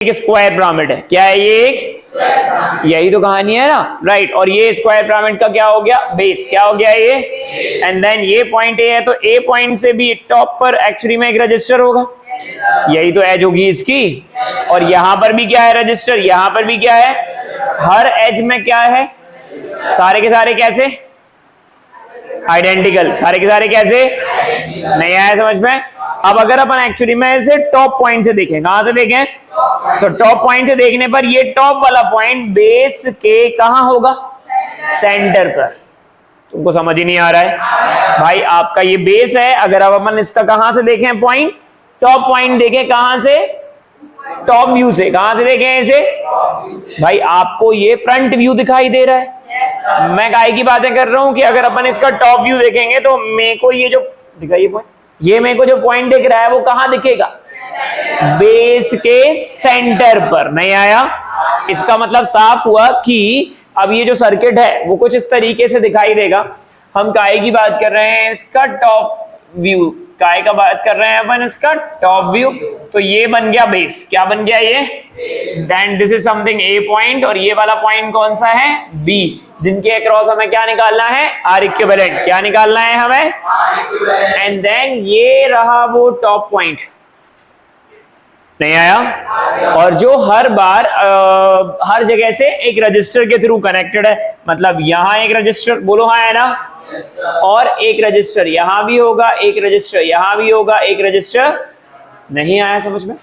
एक square pyramid है। क्या है ये? एक, यही तो कहानी है ना, राइट। और ये स्क्वायर पिरामिड का क्या हो गया? बेस। क्या हो गया ये? एंड देन ये पॉइंट ए है, तो ए पॉइंट से भी टॉप पर एक्चुअली में एक रजिस्टर होगा, यही तो एज होगी इसकी। और यहां पर भी क्या है? रजिस्टर। यहां पर भी क्या है? हर एज में क्या है? सारे के सारे कैसे? आइडेंटिकल। सारे के सारे कैसे? नहीं आया समझ में? अब अगर अपन एक्चुअली में इसे टॉप पॉइंट से देखें, कहां से देखें? तो टॉप पॉइंट से देखने पर ये टॉप वाला पॉइंट बेस के कहां होगा? सेंटर पर। तुमको समझ ही नहीं आ रहा है भाई? आपका ये बेस है, अगर अब अपन इसका कहां से देखें पॉइंट? टॉप पॉइंट देखें। कहां से? टॉप व्यू से। कहां से देखें इसे? भाई आपको ये फ्रंट व्यू दिखाई दे रहा है। मैं काहे की बातें कर रहा हूं कि अगर अपन इसका टॉप व्यू देखेंगे तो मेरे को ये जो दिखाइए पॉइंट, ये मेरे को जो पॉइंट दिख रहा है वो कहां दिखेगा? बेस के सेंटर पर। नहीं आया? इसका मतलब साफ हुआ कि अब ये जो सर्किट है वो कुछ इस तरीके से दिखाई देगा। हम काहे की बात कर रहे हैं? इसका टॉप व्यू। काय का बात कर रहे हैं अपन? इसका टॉप व्यू। तो ये बन गया बेस। क्या बन गया ये? Then this is something a point, और ये वाला पॉइंट कौन सा है? बी, जिनके अक्रॉस हमें क्या निकालना है? R equivalent. क्या निकालना है हमें? एंड देन ये रहा वो टॉप पॉइंट। नहीं आया? और जो हर बार हर जगह से एक रजिस्टर के थ्रू कनेक्टेड है। मतलब यहां एक रजिस्टर, बोलो हाँ है ना? और एक रजिस्टर यहां भी होगा, एक रजिस्टर यहां भी होगा, एक रजिस्टर। नहीं आया समझ में?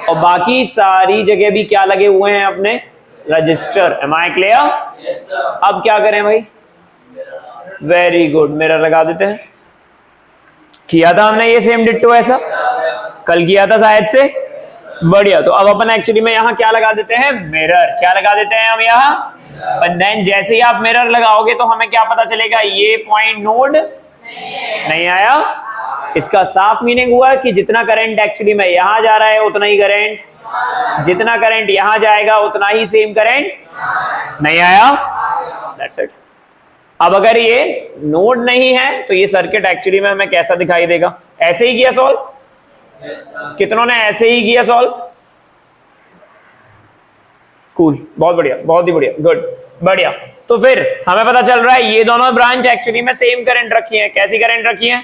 और बाकी सारी जगह भी क्या लगे हुए हैं? अपने रजिस्टर। M I clear? अब क्या करें भाई? वेरी गुड, मिरर लगा देते हैं। किया था हमने ये सेम डिट्टो, ऐसा कल किया था शायद से। बढ़िया। तो अब अपन एक्चुअली में यहाँ क्या लगा देते हैं? मिरर। क्या लगा देते हैं हम यहाँ? बट देन जैसे ही आप मिरर लगाओगे तो हमें क्या पता चलेगा? ये पॉइंट नोड नहीं आया। इसका साफ मीनिंग हुआ कि जितना करंट एक्चुअली में यहां जा रहा है उतना ही करंट, जितना करंट यहां जाएगा उतना ही सेम करंट। नहीं आया? That's it. अब अगर ये नोड नहीं है तो ये सर्किट एक्चुअली में हमें कैसा दिखाई देगा? ऐसे ही किया सॉल्व? कितनों ने ऐसे ही किया सॉल्व? कूल, बहुत बढ़िया, बहुत ही बढ़िया, गुड, बढ़िया। तो फिर हमें पता चल रहा है ये दोनों ब्रांच एक्चुअली में सेम करंट रखी है। कैसी करंट रखी है?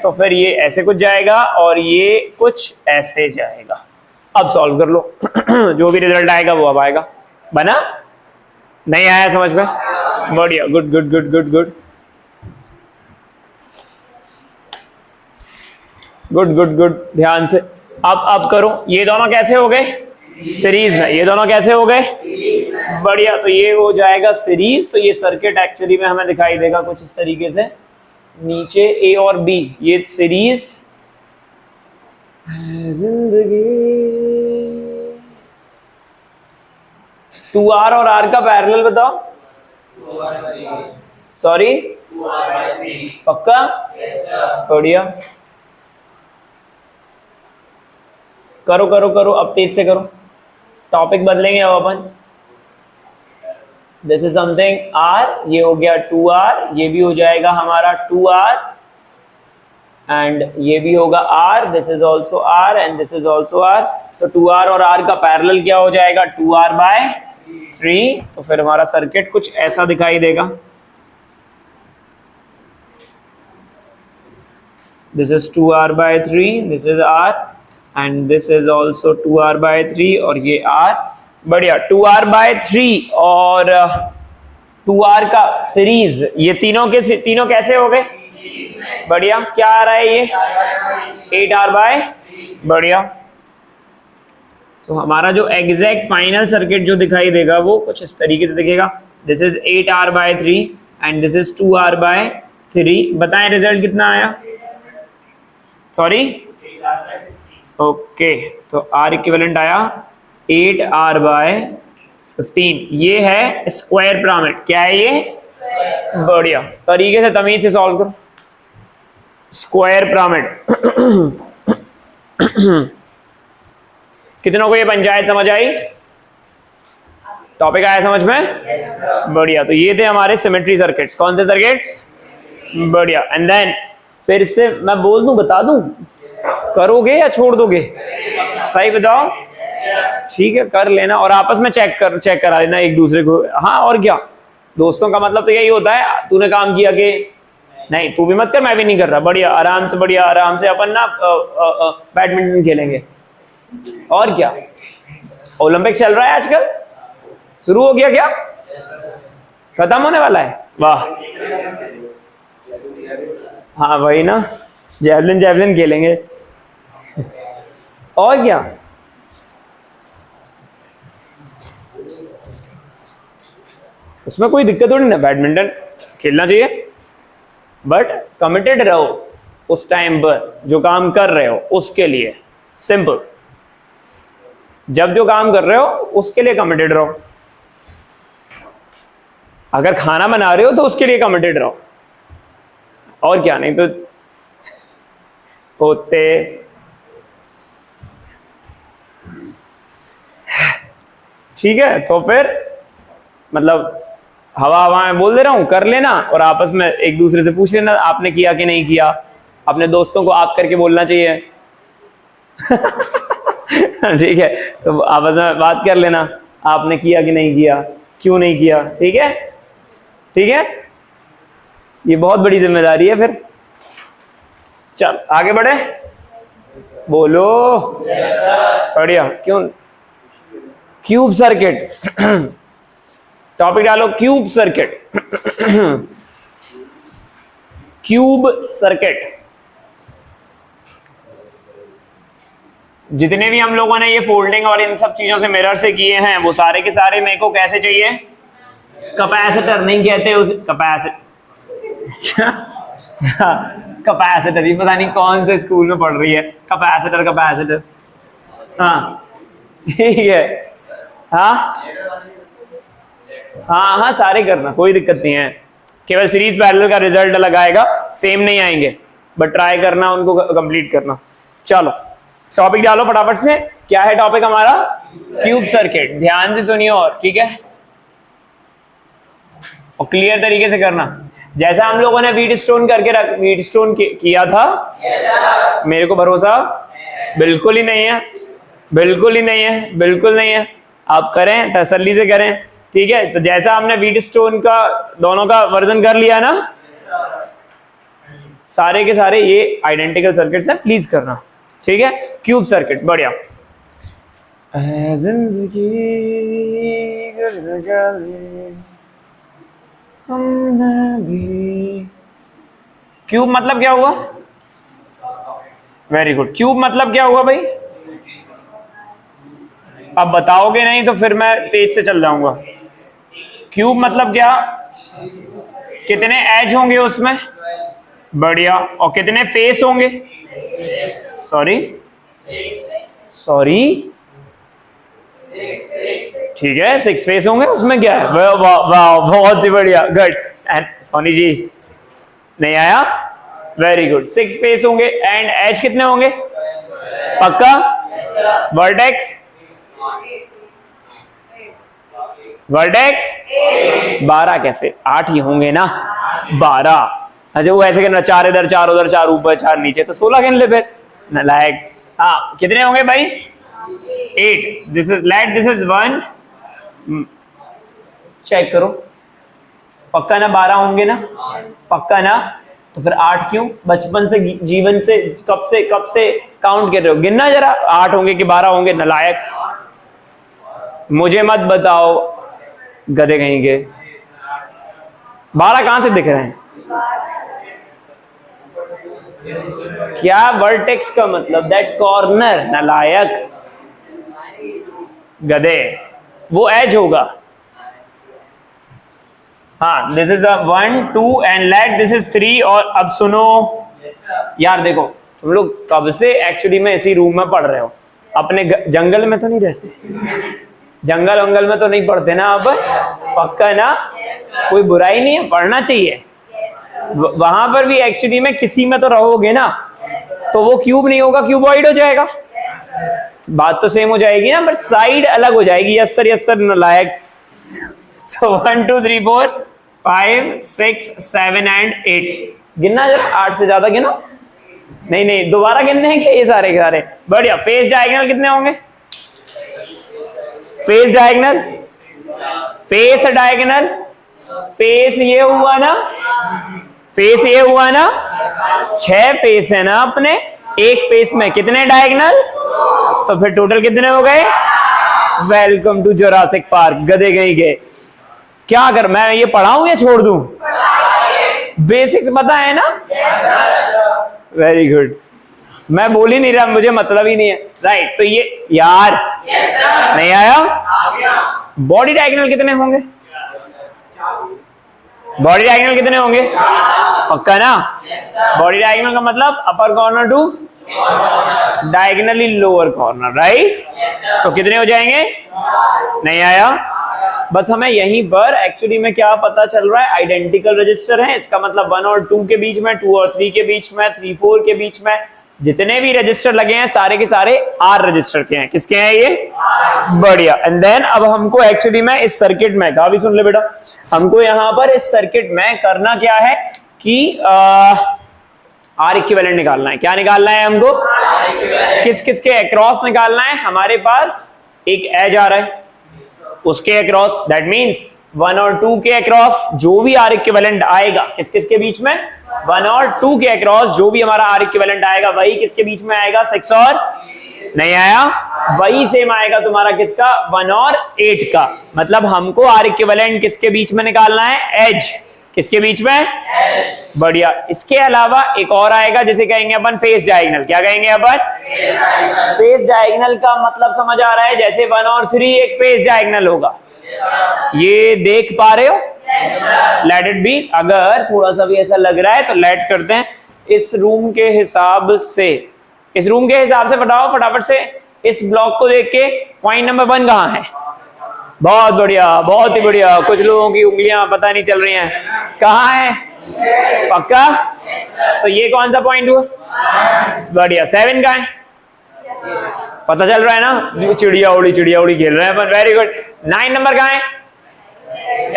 तो फिर ये ऐसे कुछ जाएगा और ये कुछ ऐसे जाएगा। अब सॉल्व कर लो जो भी रिजल्ट आएगा वो अब आएगा। बना? नहीं आया समझ में? बढ़िया, good good good good good good good good. ध्यान से अब करो। ये दोनों कैसे हो गए? सीरीज में। ये दोनों कैसे हो गए? बढ़िया। तो ये हो जाएगा सीरीज। तो ये सर्किट एक्चुअली में हमें दिखाई देगा कुछ इस तरीके से। नीचे ए और बी, ये सीरीज। जिंदगी 2R और R का पैरेलल बताओ। सॉरी, पक्का? बढ़िया। करो करो करो, अब तेज से करो। टॉपिक बदलेंगे अब अपन। दिस इज समथिंग R, ये हो गया 2R, ये भी हो जाएगा हमारा 2R, एंड ये भी होगा R, this is also R and this is also R। तो 2R और R का पैरेलल क्या हो जाएगा? 2R/3। तो फिर हमारा सर्किट कुछ ऐसा दिखाई देगा। This is 2R/3, this is R and this is also 2R/3 और ये R। बढ़िया। 2R/3 और 2R का सीरीज, ये तीनों के तीनों कैसे हो गए? बढ़िया। क्या आ रहा है ये? 8R/। बढ़िया। तो हमारा जो एग्जैक्ट फाइनल सर्किट जो दिखाई देगा वो कुछ इस तरीके से दिखेगा। This is 8R/3 and this is 2R/3। बताएं रिजल्ट कितना आया? Sorry, okay. तो R इक्विवेलेंट आया 8R/15। ये है स्क्वायर पिरामिड। क्या है ये? बढ़िया। तरीके से तमीज से सॉल्व करो। Square pyramid. कितनों को ये पंचायत समझ आई? टॉपिक आया समझ में? बढ़िया। तो ये थे हमारे सिमेट्री सर्किट्स। कौन से सर्किट्स? बढ़िया। एंड देन फिर से मैं बोल दूं, बता दूं, करोगे या छोड़ दोगे? सही बताओ। ठीक है, कर लेना और आपस में चेक करा लेना एक दूसरे को। हाँ और क्या, दोस्तों का मतलब तो यही होता है, तूने काम किया कि नहीं, तू भी मत कर, मैं भी नहीं कर रहा, बढ़िया आराम से अपन ना बैडमिंटन खेलेंगे। और क्या, ओलंपिक चल रहा है आजकल, शुरू हो गया क्या, खत्म होने वाला है? वाह, हाँ वही ना, जेवलिन खेलेंगे। और क्या, उसमें कोई दिक्कत थोड़ी ना, बैडमिंटन खेलना चाहिए, बट कमिटेड रहो उस टाइम पर जो काम कर रहे हो उसके लिए। सिंपल, जब जो काम कर रहे हो उसके लिए कमिटेड रहो। अगर खाना बना रहे हो तो उसके लिए कमिटेड रहो, और क्या, नहीं तो होते। ठीक है, तो फिर मतलब हवा में बोल दे रहा हूं, कर लेना और आपस में एक दूसरे से पूछ लेना आपने किया कि नहीं किया। अपने दोस्तों को आप करके बोलना चाहिए। ठीक है, तो आपस में बात कर लेना, आपने किया कि नहीं किया, क्यों नहीं किया। ठीक है, ठीक है, ये बहुत बड़ी जिम्मेदारी है फिर। चल आगे बढ़े, बोलो। बढ़िया, क्यों, क्यूब सर्किट। टॉपिक डालो, क्यूब सर्किट। क्यूब सर्किट, जितने भी हम लोगों ने ये फोल्डिंग और इन सब चीजों से मिरर से किए हैं वो सारे के सारे मेरे को कैसे चाहिए, कैपेसिटर नहीं कहते उस, कैपेसिटर, ये पता नहीं कौन से स्कूल में पढ़ रही है, कैपेसिटर। हाँ ठीक है, हाँ सारे करना, कोई दिक्कत नहीं है। केवल सीरीज पैरेलल का रिजल्ट अलग आएगा, सेम नहीं आएंगे, बट ट्राई करना उनको कंप्लीट करना। चलो टॉपिक डालो फटाफट से, क्या है टॉपिक हमारा, क्यूब सर्किट। ध्यान से सुनिए और, ठीक है, और क्लियर तरीके से करना। जैसा हम लोगों ने व्हीटस्टोन किया था, मेरे को भरोसा बिल्कुल ही नहीं है, बिल्कुल नहीं है। आप करें, तसल्ली से करें, ठीक है। तो जैसा हमने व्हीटस्टोन का दोनों का वर्जन कर लिया ना, सारे के सारे ये आइडेंटिकल सर्किट्स हैं, प्लीज करना, ठीक है। क्यूब सर्किट, बढ़िया। क्यूब मतलब क्या हुआ, वेरी गुड। क्यूब मतलब क्या हुआ भाई, अब बताओगे नहीं तो फिर मैं तेज से चल जाऊंगा। क्यूब मतलब क्या, कितने एज होंगे उसमें, बढ़िया, और कितने फेस होंगे, सॉरी ठीक है, 6 फेस होंगे उसमें, क्या है, वाह बहुत ही बढ़िया, गुड। सोनी जी नहीं आया, वेरी गुड। 6 फेस होंगे एंड एज कितने होंगे, पक्का, वर्टेक्स 12 कैसे, 8 ही होंगे ना, 12। अच्छा वो ऐसे करना, 4 इधर 4 उधर, 4 ऊपर 4 नीचे, तो 16 गिन ले फिर, नालायक। हाँ कितने होंगे भाई, 8। दिस इज 1, चेक करो, पक्का ना 12 होंगे ना, पक्का ना, तो फिर 8 क्यों, बचपन से जीवन से कब से काउंट कर रहे हो, गिनना जरा, 8 होंगे कि 12 होंगे, नालायक। मुझे मत बताओ गधे कहीं के, 12 कहां से दिख रहे हैं, क्या वर्टेक्स का मतलब, दैट कॉर्नर, नालायक गधे, वो एज होगा। हाँ, this is 1 2 and let this is 3। और अब सुनो यार, देखो तुम लोग कब से एक्चुअली में इसी रूम में पढ़ रहे हो, अपने जंगल में तो नहीं रहते, जंगल में तो नहीं पढ़ते ना अब, पक्का ना, कोई बुराई नहीं है, पढ़ना चाहिए। वहां पर भी एक्चुअली में किसी में तो रहोगे ना, तो वो क्यूब नहीं होगा, क्यूबॉइड हो जाएगा, बात तो सेम हो जाएगी ना, बट साइड अलग हो जाएगी। यस सर नालायक। तो 1 2 3 4 5 6 7 एंड 8 गिनना, जब 8 से ज्यादा गिनो, नहीं दोबारा गिनने हैं ये सारे के सारे, बढ़िया। फेस डायगोनल कितने होंगे, face diagonal, face diagonal, face ये हुआ ना, फेस ये हुआ ना, 6 फेस है ना अपने, एक फेस में कितने डायगोनल, तो फिर टोटल कितने हो गए। वेलकम टू जुरासिक पार्क, गधे गई गए। क्या कर, मैं ये पढ़ाऊं या छोड़ दूं? बेसिक्स पता है ना? Very good. मैं बोल ही नहीं रहा, मुझे मतलब ही नहीं है। राइट, तो ये यार नहीं आया। बॉडी डायगोनल कितने होंगे? बॉडी डायगोनल कितने होंगे? पक्का ना? बॉडी डायगोनल का मतलब upper corner to diagonally lower corner, right? तो कितने हो जाएंगे? नहीं आया। बस हमें यहीं पर एक्चुअली में क्या पता चल रहा है, आइडेंटिकल रजिस्टर है, इसका मतलब 1 और 2 के बीच में, 2 और 3 के बीच में, 3 4 के बीच में जितने भी रजिस्टर लगे हैं सारे के सारे आर रजिस्टर के हैं। किसके हैं ये? बढ़िया। एंड देन अब हमको एक्चुअली में इस सर्किट में, कहा भी सुन ले बेटा, हमको यहां पर इस सर्किट में करना क्या है कि आर इक्विवेलेंट निकालना है। क्या निकालना है हमको? किस किस के अक्रॉस निकालना है? हमारे पास एक एज आ रहा है, उसके अक्रॉस, दैट मींस 1 और 2 के अक्रॉस जो भी आर इक्विवेलेंट आएगा, किस किस के बीच में? 1 और 2 के अक्रॉस जो भी हमारा आर इक्विवेलेंट आएगा वही किसके बीच में आएगा? 6 और नहीं आया। वही सेम आएगा तुम्हारा किसका? 1 और 8 का। मतलब हमको आर इक्विवेलेंट किसके बीच में निकालना है? एज। किसके बीच में? बढ़िया। इसके अलावा एक और आएगा जिसे कहेंगे अपन फेस डायगोनल। क्या कहेंगे अपन? फेस डायगोनल का मतलब समझ आ रहा है? जैसे 1 और 3 एक फेस डायगोनल होगा, ये देख पा रहे हो? Let it be. अगर थोड़ा सा भी ऐसा लग रहा है तो लेट करते हैं। इस रूम के हिसाब से, इस रूम के हिसाब से बताओ फटाफट से, इस ब्लॉक को देख के पॉइंट नंबर 1 कहां है? बहुत बढ़िया, बहुत ही बढ़िया। कुछ लोगों की उंगलियां पता नहीं चल रही हैं, कहां है? पक्का? तो ये कौन सा पॉइंट हुआ? बढ़िया। 7 का है? पता चल रहा है ना? चिड़िया उड़ी खेल रहे हैं अपन। Very good. 9 नंबर का है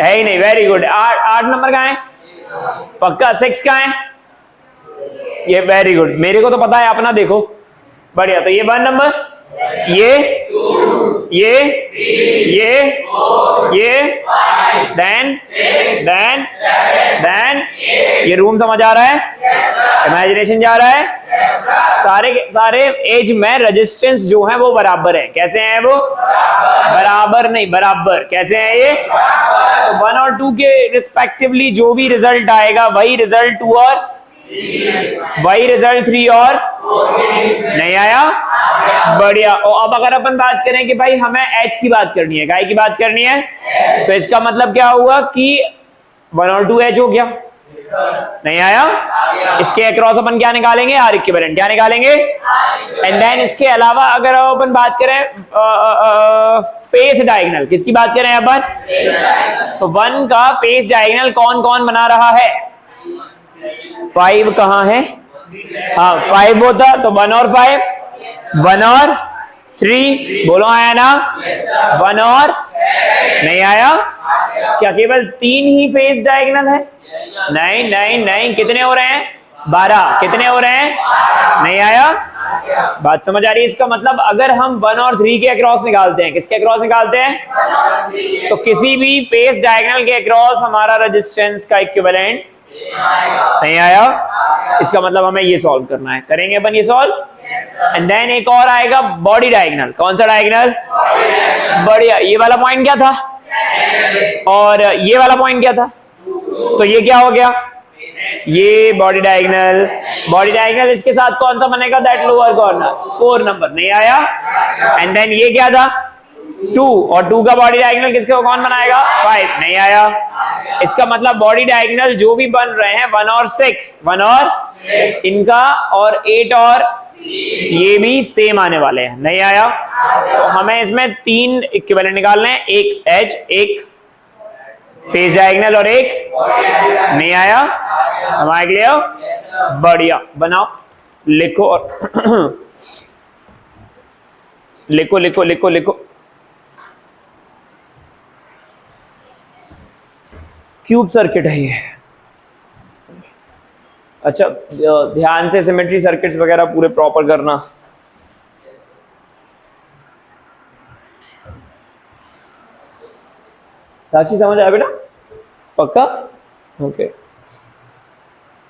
ही नहीं। Very good. 8 नंबर का है? पक्का। 6 का है? ये वेरी गुड। मेरे को तो पता है, अपना देखो। बढ़िया। तो ये 1 नंबर, ये देन ये रूम समझ आ रहा है? इमेजिनेशन जा रहा है? सारे के सारे एज में रेजिस्टेंस जो है वो बराबर है। कैसे हैं वो? बराबर नहीं, बराबर। कैसे हैं ये? तो 1 और 2 के रिस्पेक्टिवली जो भी रिजल्ट आएगा वही रिजल्ट 2 और वही रिजल्ट 3 और नहीं आया। बढ़िया। और अब अगर अपन बात करें कि भाई हमें एच की बात करनी है, काय की बात करनी है, तो इसका मतलब क्या हुआ कि 1 और 2 एच हो गया। नहीं आया। इसके अक्रॉस अपन क्या निकालेंगे? R equivalent. क्या निकालेंगे? एंड देन इसके अलावा अगर अपन बात करें फेस डायगोनल, किसकी बात करें अपन? तो 1 का फेस डायगोनल कौन कौन बना रहा है? 5 कहां है? हाँ 5 होता तो 1 और 5, 1 और 3, बोलो आया ना? 1 और नहीं आया। क्या केवल 3 ही फेस डायगोनल है? नहीं नहीं नहीं, कितने हो रहे हैं? 12। कितने हो रहे हैं? नहीं आया। बात समझ आ रही है? इसका मतलब अगर हम 1 और 3 के अक्रॉस निकालते हैं, किसके अक्रॉस निकालते हैं? तो किसी भी फेस डायगोनल के अक्रॉस हमारा रेजिस्टेंस का इक्विवेलेंट नहीं आया। इसका मतलब हमें ये सॉल्व करना है। करेंगे अपन ये सॉल्व। एंड देन एक और आएगा बॉडी डायगोनल। कौन सा डायगोनल? बढ़िया। ये वाला पॉइंट क्या था और ये वाला पॉइंट क्या था? तो ये क्या हो गया? ये बॉडी डायगोनल। बॉडी डायगोनल इसके साथ कौन सा बनेगा? That lower corner. 4 नंबर। नहीं आया। एंड देन ये क्या था? 2 और 2 का बॉडी डायगोनल किसके को कौन बनाएगा? 5। नहीं आया। इसका मतलब बॉडी डायगोनल जो भी बन रहे हैं 1 और 6, 1 और इनका और 8 और ये भी सेम आने वाले हैं। नहीं आया। तो हमें इसमें 3 इक्विवेलेंट निकालने हैं, एक एज, एक फेस डायगोनल और एक नहीं आया। हमारे क्लियर? बढ़िया। बनाओ, लिखो और लिखो लिखो लिखो लिखो। क्यूब सर्किट है ये। अच्छा, ध्यान से सिमेट्री सर्किट्स वगैरह पूरे प्रॉपर करना। साक्षी समझ आया बेटा? पक्का? ओके।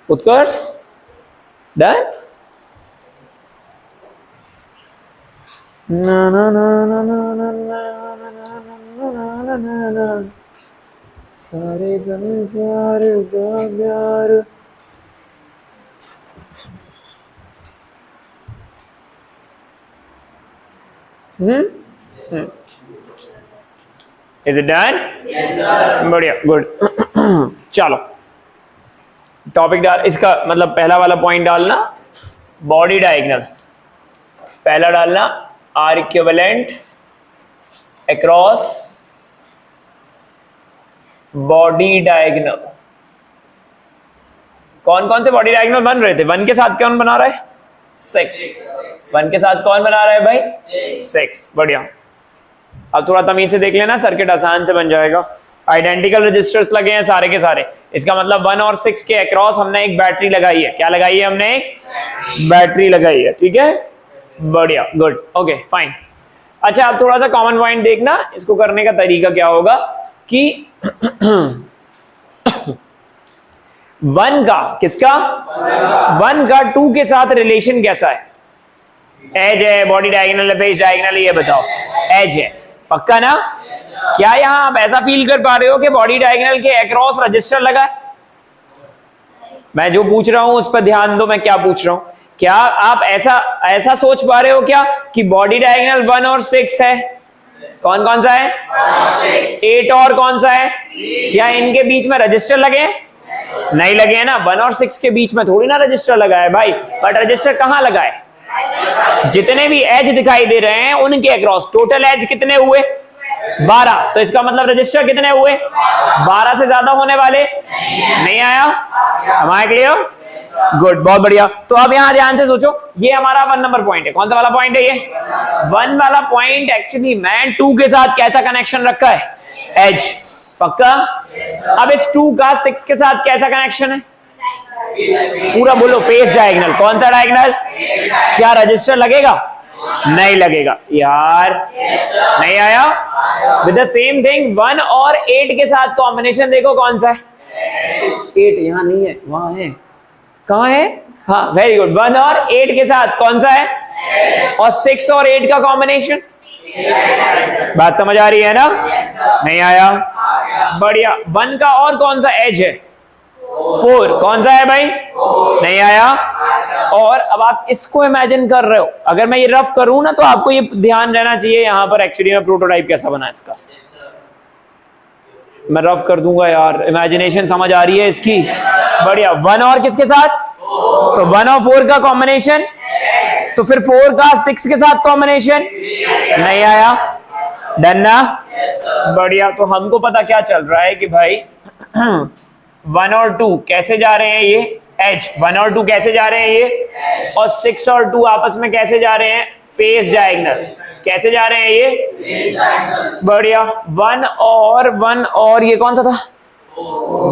उत्कर्ष डन? ना ना ना ना ना ना ना ना ना सारे संसार का प्यार। Is it done? Yes sir. बढ़िया, गुड। चलो टॉपिक डाल, इसका मतलब पहला वाला पॉइंट डालना बॉडी डायगोनल। पहला डालना R equivalent across body diagonal. कौन कौन से बॉडी डायगोनल बन रहे थे? 1 के साथ कौन बना रहा है? 6। 1 के साथ कौन बना रहा है भाई? 6। बढ़िया। अब थोड़ा तमीज से देख लेना, सर्किट आसान से बन जाएगा। आइडेंटिकल रजिस्टर्स लगे हैं सारे के सारे, इसका मतलब 1 और 6 के अक्रॉस हमने एक बैटरी लगाई है। क्या लगाई है हमने? एक बैटरी लगाई है। ठीक है, बढ़िया, गुड, ओके, फाइन। अच्छा, अब थोड़ा सा कॉमन पॉइंट देखना, इसको करने का तरीका क्या होगा कि 1 का किसका? 1 का 2 के साथ रिलेशन कैसा है? एज है, बॉडी डायगोनल है, फेस डायगोनल है? ये बताओ। एज है, पक्का ना? क्या यहां आप ऐसा फील कर पा रहे हो कि बॉडी डायगोनल के अक्रॉस रजिस्टर लगा है? मैं जो पूछ रहा हूं उस पर ध्यान दो, मैं क्या पूछ रहा हूं। क्या आप ऐसा सोच पा रहे हो क्या कि बॉडी डायगोनल 1 और 6 है? कौन कौन सा है? 8 और कौन सा है? क्या इनके बीच में रजिस्टर लगे हैं? नहीं लगे हैं ना। 1 और 6 के बीच में थोड़ी ना रजिस्टर लगा है भाई। बट रजिस्टर कहां लगा है? जितने भी एज दिखाई दे रहे हैं उनके अक्रॉस। टोटल एज कितने हुए? 12। तो इसका मतलब रजिस्टर कितने हुए? 12 से ज्यादा होने वाले नहीं आया। हमारे क्लियर? गुड, बहुत बढ़िया। तो अब यहां ध्यान से सोचो, ये हमारा 1 नंबर पॉइंट है। कौन सा वाला पॉइंट है ये? 1 वाला पॉइंट। एक्चुअली मैं 2 के साथ कैसा कनेक्शन रखा है? एज, पक्का? अब इस 2 का 6 के साथ कैसा कनेक्शन है? पूरा बोलो, फेस डायगोनल। कौन सा डायगोनल? क्या रजिस्टर लगेगा? नहीं लगेगा यार। नहीं आया। विद द सेम थिंग 1 और 8 के साथ कॉम्बिनेशन देखो कौन सा है? 8 यहां नहीं है, वहां है। कहां है? हाँ, वेरी गुड। 1 और 8 के साथ कौन सा है? और 6 और 8 का कॉम्बिनेशन। बात समझ आ रही है ना? नहीं आया। बढ़िया। 1 का और कौन सा एज है? 4। कौन सा है भाई? नहीं आया। और अब आप इसको इमेजिन कर रहे हो, अगर मैं ये रफ करूं ना तो आपको ये ध्यान रहना चाहिए यहां पर एक्चुअली में प्रोटोटाइप कैसा बना इसका। मैं रफ कर दूंगा यार, इमेजिनेशन समझ आ रही है इसकी? बढ़िया। 1 और किसके साथ? तो 1 और 4 का कॉम्बिनेशन। तो फिर 4 का 6 के साथ कॉम्बिनेशन। नहीं आया। डन ना? बढ़िया। तो हमको पता क्या चल रहा है कि भाई 1 और 2 कैसे जा रहे हैं? ये एज। 1 और 2 कैसे जा रहे हैं? ये। और 6 और 2 आपस में कैसे जा रहे हैं? Face diagonal. कैसे जा रहे हैं ये? बढ़िया। 1 और ये कौन सा था?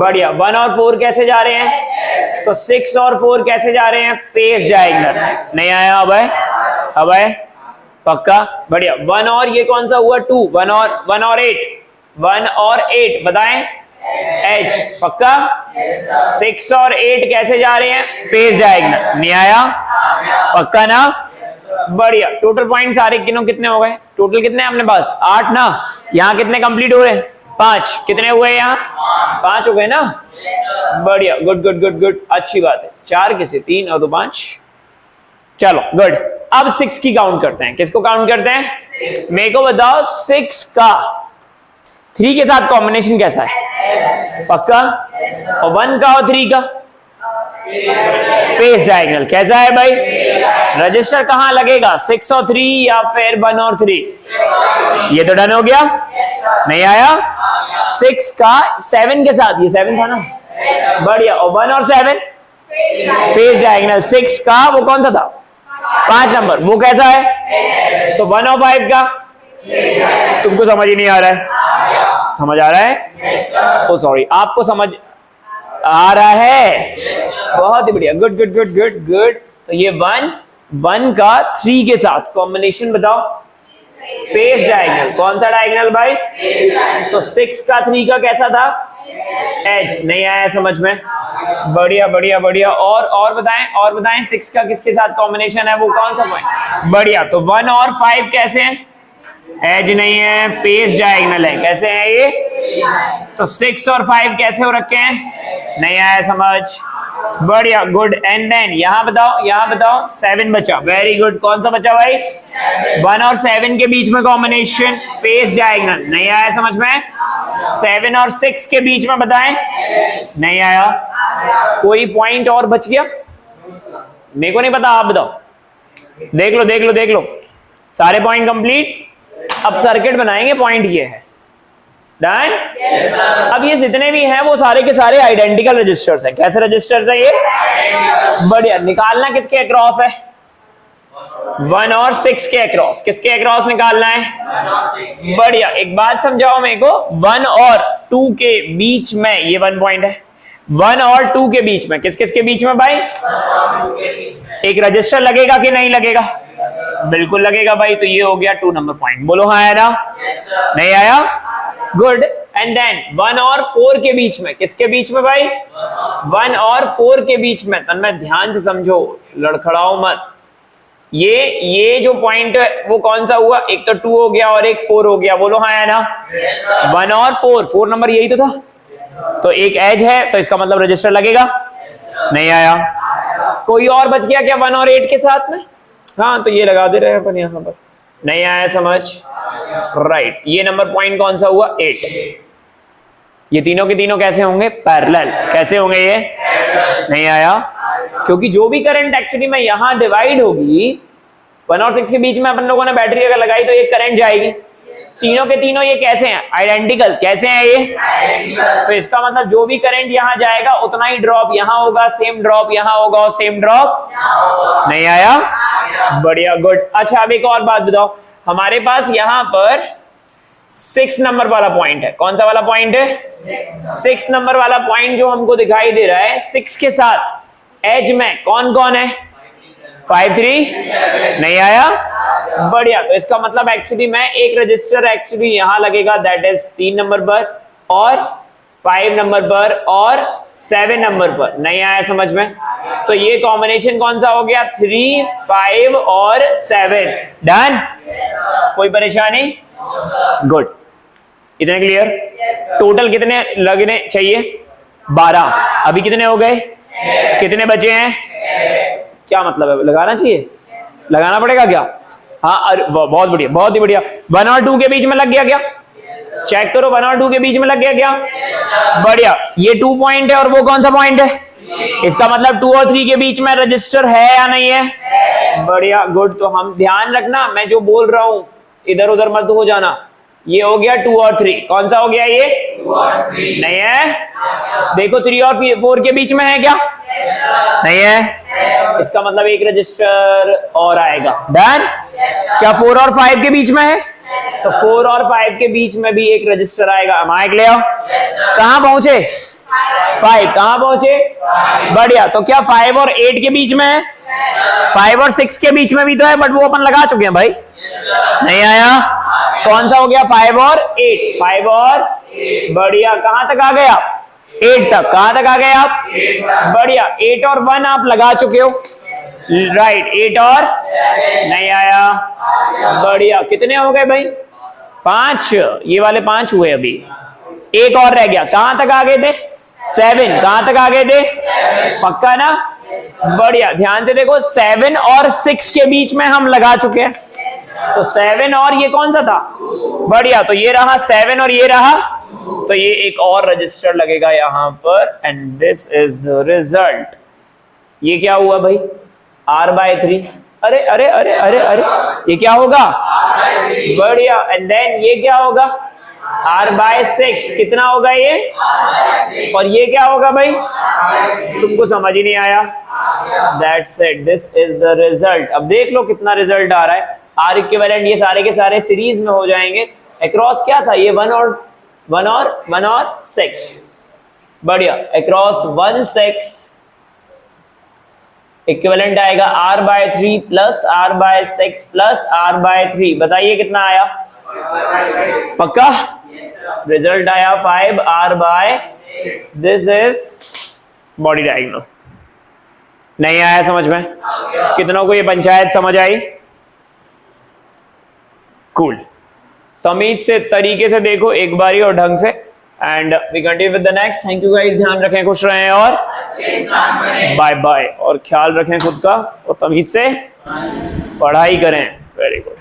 बढ़िया। 1 और 4 कैसे जा रहे हैं? तो 6 और 4 कैसे जा रहे हैं? Face diagonal. नहीं आया। अब है पक्का? बढ़िया। 1 और ये कौन सा हुआ? 2। 1 और 8। 1 और 8 बताएं? एच। पक्का? 6 और 8 कैसे जा रहे हैं? Face diagonal. नहीं आया। पक्का ना? बढ़िया। टोटल पॉइंट सारे कितने हो गए? टोटल कितने हैं अपने पास? 8 ना। यहाँ कितने कंप्लीट हो रहे हैं? 5। कितने हुए यहाँ? 5 हो गए ना? बढ़िया, गुड गुड गुड गुड, अच्छी बात है। 4 किसे? 3 और 2 5। चलो गुड। अब 6 की काउंट करते हैं। किसको काउंट करते हैं? मेरे को बताओ 6 का 3 के साथ कॉम्बिनेशन कैसा है? पक्का? और 1 का और 3 का फेस डायगोनल कैसा है भाई? रजिस्टर कहां लगेगा? 6 और 3 या फिर 1 और 3? ये तो डन हो गया। नहीं आया। 6 का 7 के साथ, ये 7 था ना? बढ़िया। और 1 और 7 फेस डायगोनल। 6 का वो कौन सा था? 5 नंबर, वो कैसा है? तो 1 और 5 का तुमको समझ ही नहीं आ रहा है? समझ आ रहा है? ओ सॉरी, आपको समझ आ रहा है? बहुत ही बढ़िया, good good good good good. तो ये 1 का 3 के साथ कॉम्बिनेशन बताओ। Face diagonal. कौन सा डायगोनल भाई? तो 6 का 3 का कैसा था? एज। नहीं आया समझ में? बढ़िया बढ़िया बढ़िया। और बताएं 6 का किसके साथ कॉम्बिनेशन है, वो कौन सा पॉइंट? बढ़िया। तो 1 और 5 कैसे हैं? एज नहीं है, फेस डायगोनल है। कैसे है ये? तो 6 और 5 कैसे हो रखे हैं? नहीं आया समझ? बढ़िया, गुड। एंड देन यहाँ बताओ 7 बचा। Very good. कौन सा बचा भाई? 1 और 7 के बीच में कॉम्बिनेशन फेस डायगोनल। नहीं आया समझ में? 7 और 6 के बीच में बताएं। नहीं आया। कोई पॉइंट और बच गया? मेरे को नहीं पता, आप बताओ। देख लो सारे पॉइंट कंप्लीट। अब सर्किट बनाएंगे। पॉइंट ये है डन। अब ये जितने भी हैं वो सारे के सारे आइडेंटिकल रजिस्टर्स हैं। कैसे रजिस्टर्स है ये? बढ़िया। निकालना किसके अक्रॉस है? 1 और 6 के अक्रॉस। किसके अक्रॉस निकालना है? बढ़िया। एक बात समझाओ मेरे को, 1 और 2 के बीच में ये 1 पॉइंट है। 1 और 2 के बीच में किस के बीच में भाई? एक रजिस्टर लगेगा कि नहीं लगेगा? बिल्कुल लगेगा भाई। तो ये हो गया 2 नंबर पॉइंट। बोलो हाँ आया ना? नहीं आया? गुड। एंड देन 1 और 4 के बीच में किसके बीच में भाई? 1 और 4 के बीच में। तन्मय ध्यान से समझो, लड़खड़ाओ मत। ये जो पॉइंट है वो कौन सा हुआ? एक तो 2 हो गया और एक 4 हो गया। बोलो हाँ आया ना? 1 और 4 नंबर यही तो था। तो एक एज है तो इसका मतलब रजिस्टर लगेगा। नहीं आया। कोई और बच गया क्या 1 और 8 के साथ में? हाँ, तो ये लगा दे रहे हैं अपन यहाँ पर। नहीं आया समझ? राइट। ये नंबर पॉइंट कौन सा हुआ? 8। ये तीनों के तीनों कैसे होंगे? पैरेलल। कैसे होंगे ये? नहीं आया। क्योंकि जो भी करंट एक्चुअली में यहां डिवाइड होगी, 1 और 6 के बीच में अपन लोगों ने बैटरी अगर लगाई तो एक करंट जाएगी। तीनों के तीनों ये कैसे हैं? आइडेंटिकल। कैसे हैं ये? तो इसका मतलब जो भी करंट यहां जाएगा उतना ही ड्रॉप यहां होगा, सेम ड्रॉप यहां होगा और सेम ड्रॉप। नहीं आया? बढ़िया, गुड। अच्छा, अब एक और बात बताओ। हमारे पास यहां पर 6 नंबर वाला पॉइंट है। कौन सा वाला पॉइंट है? 6 नंबर वाला पॉइंट जो हमको दिखाई दे रहा है। 6 के साथ एज में कौन कौन है? 5 3। नहीं आया? बढ़िया। तो इसका मतलब एक्चुअली में एक रजिस्टर एक्चुअली यहां लगेगा, दैट इज 3 नंबर पर और 5 नंबर पर और 7 नंबर पर। नहीं आया समझ में? तो ये कॉम्बिनेशन कौन सा हो गया? 3 5 और 7। डन। कोई परेशानी? गुड। इतने क्लियर? टोटल कितने लगने चाहिए? 12। अभी कितने हो गए? कितने बचे हैं? क्या मतलब है? लगाना चाहिए? लगाना पड़ेगा क्या? हाँ, बहुत बढ़िया, बहुत ही बढ़िया। 1 और 2 के बीच में लग गया क्या? चेक करो, 1 और 2 के बीच में लग गया क्या? बढ़िया। ये 2 पॉइंट है और वो कौन सा पॉइंट है? इसका मतलब 2 और 3 के बीच में रजिस्टर है या नहीं है? बढ़िया, गुड। तो हम ध्यान रखना, मैं जो बोल रहा हूं इधर उधर मत हो जाना। ये हो गया 2 और 3। कौन सा हो गया ये? 2 और 3। नहीं है? देखो 3 और 4 के बीच में है क्या? नहीं है। इसका मतलब एक रजिस्टर और आएगा। डन। क्या 4 और 5 के बीच में है? तो 4 और 5 के बीच में भी एक रजिस्टर आएगा। माइक ले आओ। कहां पहुंचे? 5। कहां पहुंचे? बढ़िया। तो क्या 5 और 8 के बीच में है? 5 और 6 के बीच में भी तो है, बट वो अपन लगा चुके हैं भाई। नहीं आया? कौन सा हो गया? 5 और 8। 5 और 8। बढ़िया। कहां तक आ गए आप? 8 तक। कहां तक आ गए आप? बढ़िया। 8 और 1 आप लगा चुके हो। राइट। 8 और नहीं आया? बढ़िया। कितने हो गए भाई? 5। ये वाले 5 हुए। अभी एक और रह गया। कहां तक आ गए थे? 7। कहां तक आ गए थे? पक्का ना? बढ़िया। ध्यान से देखो, 7 और 6 के बीच में हम लगा चुके हैं। तो 7 और ये कौन सा था? बढ़िया। तो ये रहा 7 और ये रहा, तो ये एक और रजिस्टर लगेगा यहां पर। And this is the result. ये क्या हुआ भाई? R/3। अरे अरे अरे अरे अरे, ये क्या होगा? बढ़िया। एंड देन ये क्या होगा? R/6। कितना होगा ये? और ये क्या होगा भाई? तुमको समझ ही नहीं आया? That's it, this is the result. अब देख लो कितना रिजल्ट आ रहा है। R इक्विवेलेंट ये सारे के सारे सीरीज में हो जाएंगे। अक्रॉस क्या था ये? 1 और 6। बढ़िया। अक्रॉस 1 6 इक्विवेलेंट आएगा r/3 plus r/6 plus r/3। बताइए कितना आया? पक्का? रिजल्ट आया 5r/6। This is body diagonal. नहीं आया समझ में? कितनों को ये पंचायत समझ आई? कूल। तमीज से, तरीके से देखो एक बारी और ढंग से। And we continue with the next. Thank you guys, ध्यान रखें, खुश रहें और बाय बाय। और ख्याल रखें खुद का और तमीज से पढ़ाई करें। Very good.